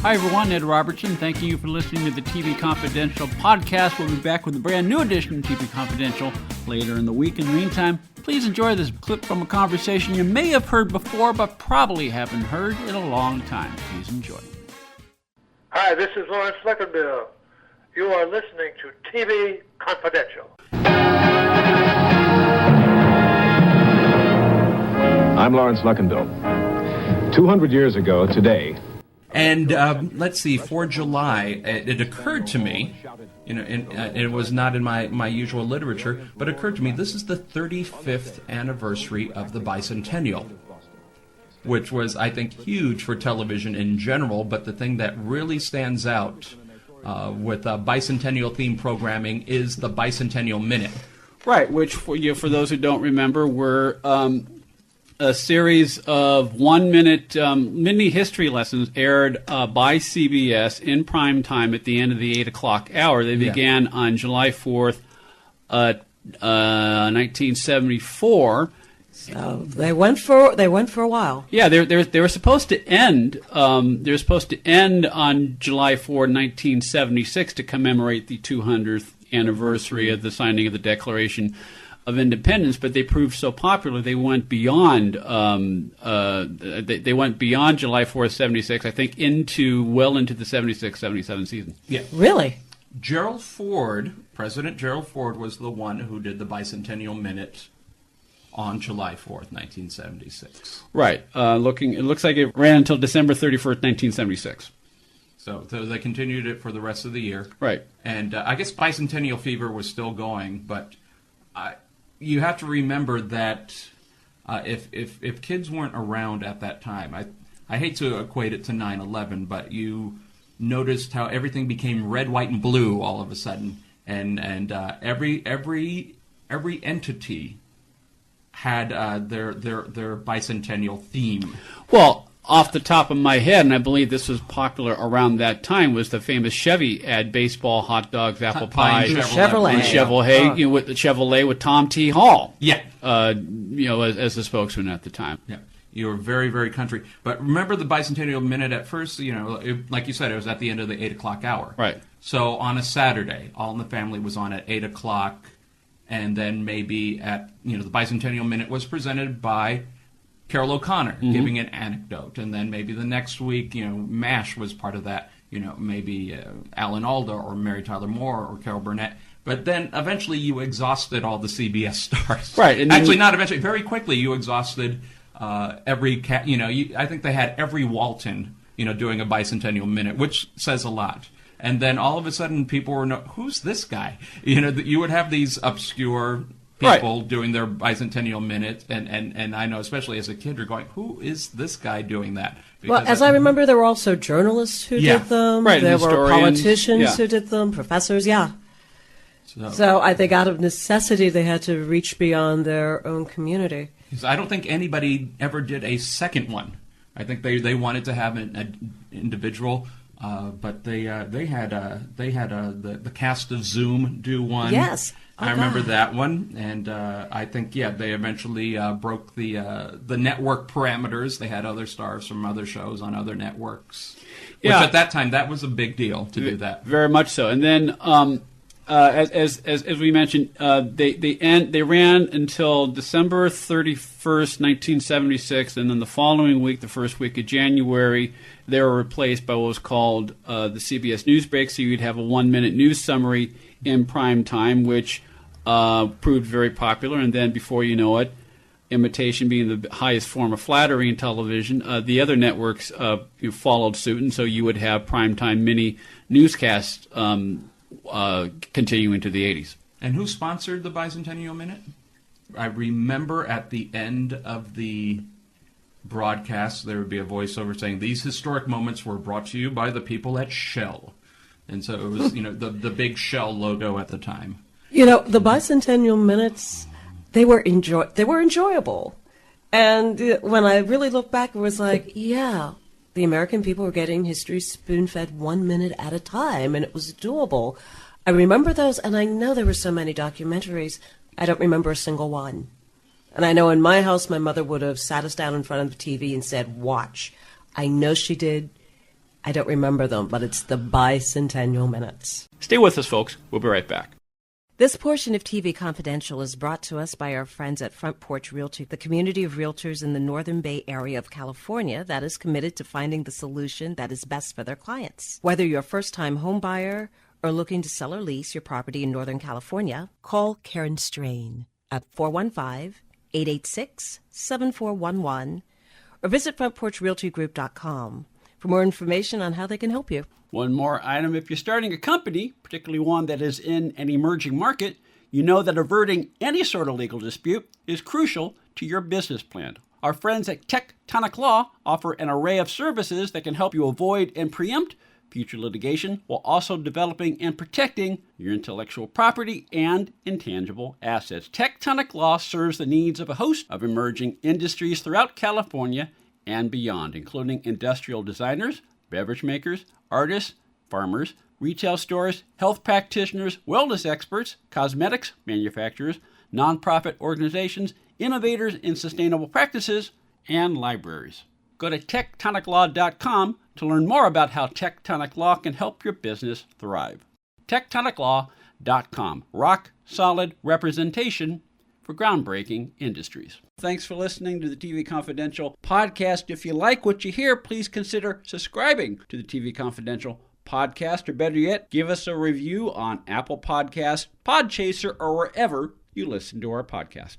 Hi, everyone. Ed Robertson. Thank you for listening to the TV Confidential podcast. We'll be back with a brand new edition of TV Confidential later in the week. In the meantime, please enjoy this clip from a conversation you may have heard before, but probably haven't heard in a long time. Please enjoy. Hi, this is Lawrence Fleckenbill. You are listening to TV Confidential. I'm Lawrence Luckenbill. 200 years ago today. And let's see, for July, it occurred to me, and it was not in my usual literature, but it occurred to me this is the 35th anniversary of the Bicentennial, which was, I think, huge for television in general, but the thing that really stands out with bicentennial-themed programming is the Bicentennial Minute. Right, which, for those who don't remember, were a series of one-minute mini history lessons aired by CBS in prime time at the end of the 8 o'clock hour. They began on July 4th, 1974. So they went for a while. Yeah, they were supposed to end. They were supposed to end on July 4, 1976, to commemorate the 200th anniversary of the signing of the Declaration of Independence, but they proved so popular they went beyond. They went beyond July 4th, 76. I think well into the 76-77 season. Yeah, really. President Gerald Ford was the one who did the Bicentennial Minute on July 4th, 1976. Right. It looks like it ran until December 31st, 1976. So they continued it for the rest of the year. Right. And I guess bicentennial fever was still going, but you have to remember that if kids weren't around at that time, I hate to equate it to 9/11, but you noticed how everything became red, white, and blue all of a sudden, and every entity had their bicentennial theme. Well, off the top of my head, and I believe this was popular around that time, was the famous Chevy ad: baseball, hot dogs, apple pie, Chevrolet. And Chevrolet, with the Chevrolet with Tom T. Hall. Yeah. As the spokesman at the time. Yeah. You were very, very country. But remember the Bicentennial Minute at first, like you said, it was at the end of the 8 o'clock hour. Right. So on a Saturday, All in the Family was on at 8 o'clock, and then maybe the Bicentennial Minute was presented by Carol O'Connor, giving an anecdote, and then maybe the next week, MASH was part of that, maybe Alan Alda or Mary Tyler Moore or Carol Burnett. But then eventually you exhausted all the CBS stars. Right. And actually, not eventually. Very quickly you exhausted every I think they had every Walton, doing a Bicentennial Minute, which says a lot. And then all of a sudden people were, who's this guy? You would have these obscure people doing their Bicentennial Minute, and I know, especially as a kid, you're going, who is this guy doing that? Because as I remember, there were also journalists who did them. Right, there were politicians who did them, professors, So I think out of necessity, they had to reach beyond their own community. I don't think anybody ever did a second one. I think they wanted to have an individual, but they had the cast of Zoom do one. Yes. I remember that one, and I think they eventually broke the network parameters. They had other stars from other shows on other networks. Which at that time that was a big deal to do that. Very much so. And then as we mentioned, they ran until December 31st, 1976, and then the following week, the first week of January, they were replaced by what was called the CBS News Break. So you'd have a 1-minute news summary in prime time, which proved very popular. And then before you know it, imitation being the highest form of flattery in television, the other networks followed suit, and so you would have primetime mini newscasts continuing to the 80s. And who sponsored the Bicentennial Minute? I remember at the end of the broadcast, there would be a voiceover saying, "These historic moments were brought to you by the people at Shell." And so it was, the big Shell logo at the time. The Bicentennial Minutes, they were enjoyable. And when I really look back, it was like, the American people were getting history spoon-fed 1 minute at a time, and it was doable. I remember those, and I know there were so many documentaries. I don't remember a single one. And I know in my house, my mother would have sat us down in front of the TV and said, "Watch." I know she did. I don't remember them, but it's the Bicentennial Minutes. Stay with us, folks. We'll be right back. This portion of TV Confidential is brought to us by our friends at Front Porch Realty, the community of realtors in the Northern Bay Area of California that is committed to finding the solution that is best for their clients. Whether you're a first-time home buyer or looking to sell or lease your property in Northern California, call Karen Strain at 415-886-7411 or visit frontporchrealtygroup.com for more information on how they can help you. One more item. If you're starting a company, particularly one that is in an emerging market, you know that averting any sort of legal dispute is crucial to your business plan. Our friends at Tectonic Law offer an array of services that can help you avoid and preempt future litigation while also developing and protecting your intellectual property and intangible assets. Tectonic Law serves the needs of a host of emerging industries throughout California and beyond, including industrial designers, beverage makers, artists, farmers, retail stores, health practitioners, wellness experts, cosmetics manufacturers, nonprofit organizations, innovators in sustainable practices, and libraries. Go to tectoniclaw.com to learn more about how Tectonic Law can help your business thrive. tectoniclaw.com. Rock solid representation for groundbreaking industries. Thanks for listening to the TV Confidential podcast. If you like what you hear, please consider subscribing to the TV Confidential podcast, or better yet, give us a review on Apple Podcasts, Podchaser, or wherever you listen to our podcast.